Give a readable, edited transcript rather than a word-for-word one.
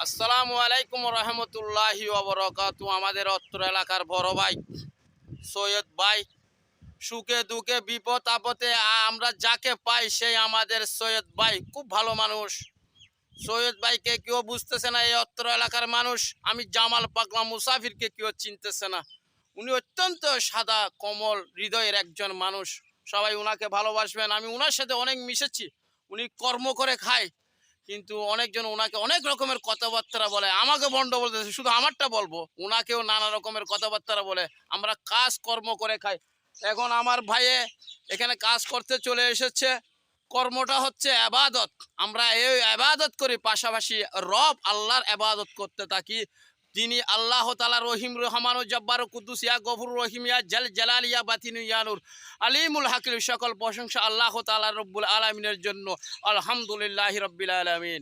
আসসালামু আলাইকুম রহমতুল্লাহি ওবরাকাতু। আমাদের অত্র এলাকার বড় ভাই সৈয়দ ভাই, সুখে দুঃখে বিপদ আপদে আমরা যাকে পাই সেই আমাদের সৈয়দ ভাই। খুব ভালো মানুষ। সৈয়দ ভাইকে কেউ বুঝতেছে না, এই অত্র এলাকার মানুষ। আমি জামাল পাগলা মুসাফিরকে কেউ চিনতেছে না। উনি অত্যন্ত সাদা কোমল হৃদয়ের একজন মানুষ। সবাই উনাকে ভালোবাসবেন। আমি উনার সাথে অনেক মিশেছি। উনি কর্ম করে খায়, কিন্তু অনেকজন ওনাকে অনেক রকমের কথাবার্তা বলে। আমাকে বন্ড বলতেছে, শুধু আমারটা বলবো, ওনাকেও নানা রকমের কথাবার্তা বলে। আমরা কাজ কর্ম করে খাই। এখন আমার ভাইয়ে এখানে কাজ করতে চলে এসেছে। কর্মটা হচ্ছে আবাদত। আমরা এই আবাদত করি, পাশাপাশি রব আল্লাহর আবাদত করতে থাকি। তিনি আল্লাহ তাআলা রহিম রহমান ও জব্বার কুদ্দুস ইয়া গফুর রহিম ইয়া জাল জালাল ইয়া বাতিন ইয়া নূর আলিমুল হাকিম। সকল প্রশংসা আল্লাহ তাআলা রব্বুল আলামিনের জন্য। আলহামদুলিল্লাহি রাব্বিল আলামিন।